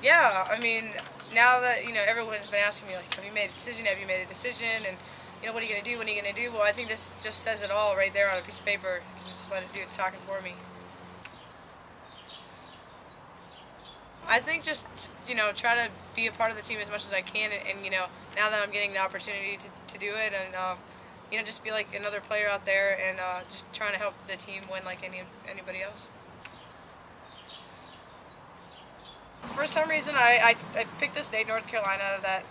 Yeah, I mean, now that, everyone's been asking me, like, have you made a decision? Have you made a decision? And, what are you going to do? What are you going to do? Well, I think this just says it all right there on a piece of paper. Just let it do its talking for me. I think just, try to be a part of the team as much as I can. And now that I'm getting the opportunity to do it, and, just be like another player out there and just trying to help the team win like anybody else. For some reason, I picked this state, North Carolina, that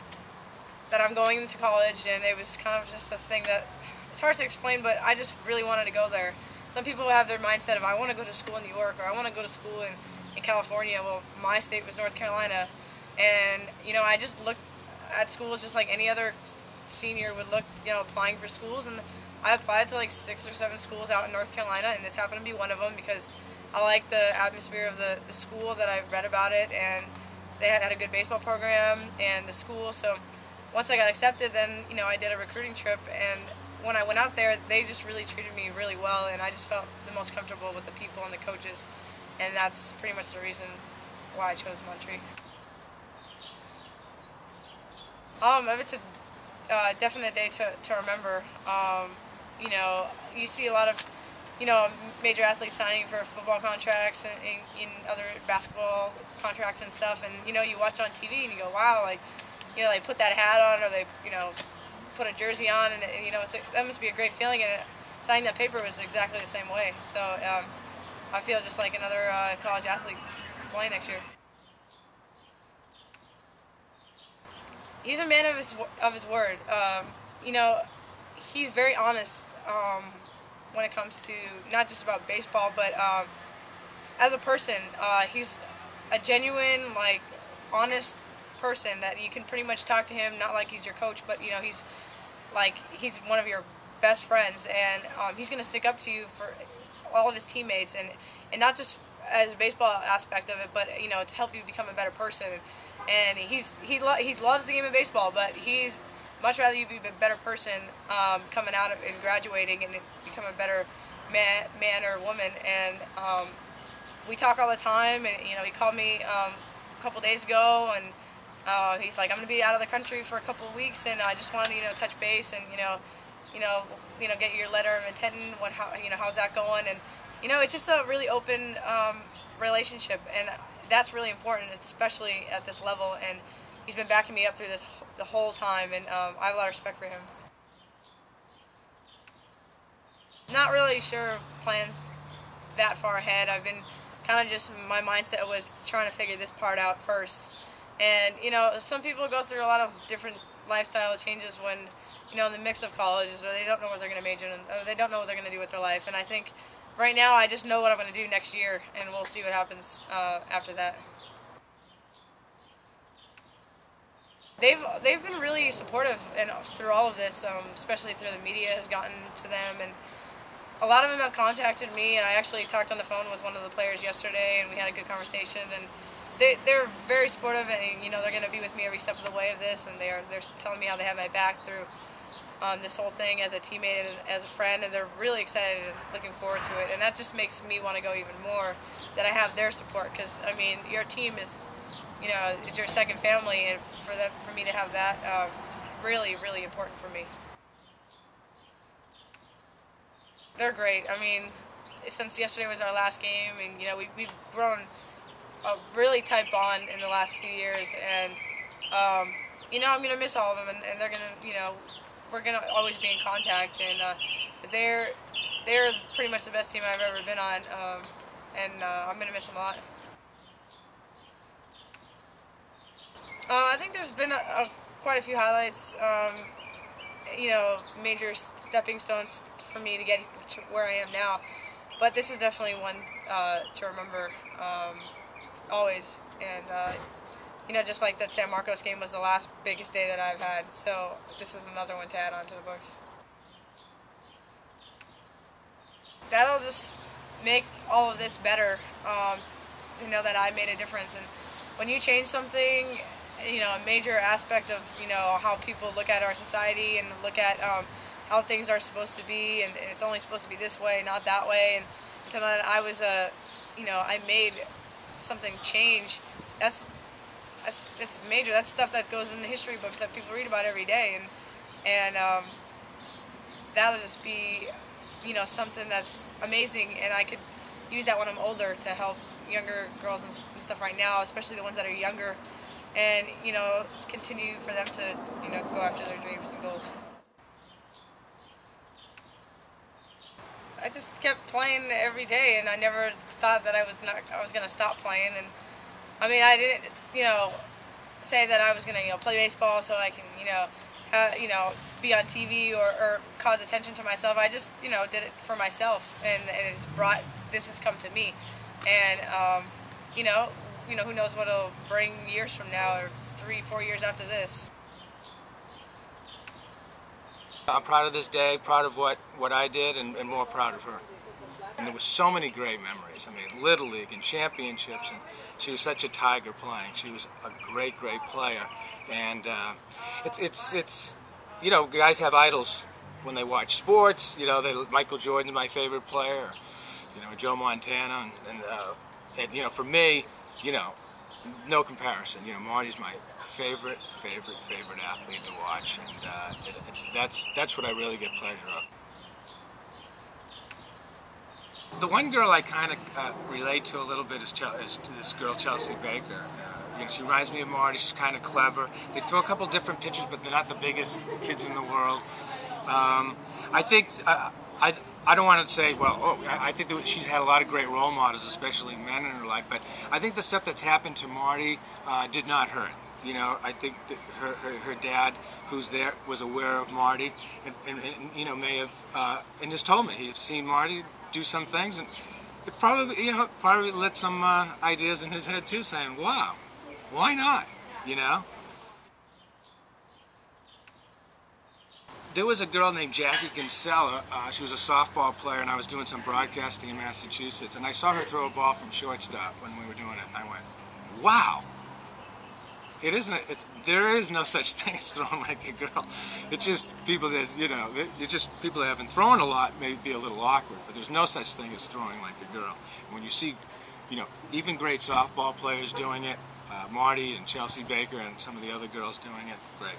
I'm going to college, and it was kind of just a thing that it's hard to explain, but I just really wanted to go there. Some people have their mindset of I want to go to school in New York or I want to go to school in California. Well, my state was North Carolina, and I just looked at schools just like any other senior would look, applying for schools, and I applied to like 6 or 7 schools out in North Carolina, and this happened to be one of them because I like the atmosphere of the school that I read about it, and they had a good baseball program and the school. So once I got accepted, then I did a recruiting trip, and when I went out there, they just really treated me really well, and I just felt the most comfortable with the people and the coaches, and that's pretty much the reason why I chose Montreat. It's a definite day to remember. You see a lot of major athletes signing for football contracts and in other basketball contracts and stuff, and you watch on TV and you go, wow, like they put that hat on, or they put a jersey on, and that must be a great feeling. And signing that paper was exactly the same way. So I feel just like another college athlete playing next year. He's a man of his word. He's very honest when it comes to not just about baseball, but as a person. He's a genuine, like, honest person that you can pretty much talk to him. Not like he's your coach, but he's one of your best friends, and he's gonna stick up to you for all of his teammates, and not just as a baseball aspect of it, but to help you become a better person. And he loves the game of baseball, but he's much rather you be a better person coming out of and graduating and become a better man or woman. And we talk all the time, and he called me a couple days ago, and he's like, I'm going to be out of the country for a couple of weeks, and I just wanted to touch base and get your letter of intent and how's that going. And it's just a really open relationship, and that's really important, especially at this level. And he's been backing me up through the whole time, and I have a lot of respect for him. Not really sure plans that far ahead. I've been kind of just, my mindset was trying to figure this part out first. And some people go through a lot of different lifestyle changes when in the mix of colleges, or they don't know what they're going to major in, or they don't know what they're going to do with their life. And I think right now I just know what I'm going to do next year, and we'll see what happens after that. They've been really supportive and through all of this, especially through the media has gotten to them, and a lot of them have contacted me, and I actually talked on the phone with one of the players yesterday, and we had a good conversation, and they're very supportive, and they're going to be with me every step of the way of this, and they're telling me how they have my back through this whole thing as a teammate and as a friend, and they're really excited and looking forward to it, and that just makes me want to go even more, that I have their support, because I mean your team is is your second family, and for me to have that is really, really important for me. They're great. I mean, since yesterday was our last game, and we've grown a really tight bond in the last 2 years, and I'm gonna miss all of them, and they're gonna we're gonna always be in contact, and but they're pretty much the best team I've ever been on, and I'm gonna miss them a lot. I think there's been quite a few highlights, major stepping stones for me to get to where I am now. But this is definitely one to remember always. And, just like that San Marcos game was the last biggest day that I've had. So this is another one to add on to the books. That'll just make all of this better, to know that I made a difference. And when you change something, a major aspect of, how people look at our society and look at how things are supposed to be, and it's only supposed to be this way, not that way, and until then I was I made something change. That's it's major. That's stuff that goes in the history books that people read about every day, and that'll just be, you know, something that's amazing, and I could use that when I'm older to help younger girls and stuff right now, especially the ones that are younger, and, you know, continue for them to, you know, go after their dreams and goals. I just kept playing every day, and I never thought that I was gonna stop playing. And I mean, I didn't, you know, say that I was gonna, you know, play baseball so I can, you know, be on TV or cause attention to myself. I just, you know, did it for myself, and it's brought, this has come to me, and you know, who knows what it'll bring years from now, or 3-4 years after this. I'm proud of this day, proud of what I did, and more proud of her. And there were so many great memories. I mean, Little League and championships, and she was such a tiger playing. She was a great player. And it's you know, guys have idols when they watch sports. You know, Michael Jordan's my favorite player, or, you know, Joe Montana, and you know, for me, you know, no comparison. You know, Marty's my favorite athlete to watch, and that's what I really get pleasure of. The one girl I kind of relate to a little bit is this girl, Chelsea Baker. You know, she reminds me of Marty. She's kind of clever. They throw a couple different pitches, but they're not the biggest kids in the world. I think I don't want to say, well, I think that she's had a lot of great role models, especially men in her life. But I think the stuff that's happened to Marty did not hurt. You know, I think that her dad, who's there, was aware of Marty, and you know, may have and just told me he had seen Marty do some things, and it probably, you know, probably lit some ideas in his head too, saying, wow, why not? You know. There was a girl named Jackie Kinsella. She was a softball player, and I was doing some broadcasting in Massachusetts, and I saw her throw a ball from shortstop when we were doing it, and I went, wow. It isn't. There is no such thing as throwing like a girl. It's just people that, you know, it's just people that haven't thrown a lot may be a little awkward, but there's no such thing as throwing like a girl. And when you see, you know, even great softball players doing it, Marty and Chelsea Baker and some of the other girls doing it, great.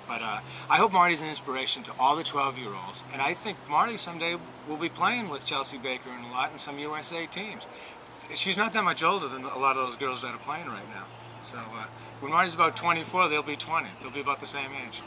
But I hope Marty's an inspiration to all the 12-year-olds, and I think Marty someday will be playing with Chelsea Baker and a lot in some USA teams. She's not that much older than a lot of those girls that are playing right now. So when Marty's about 24, they'll be 20. They'll be about the same age.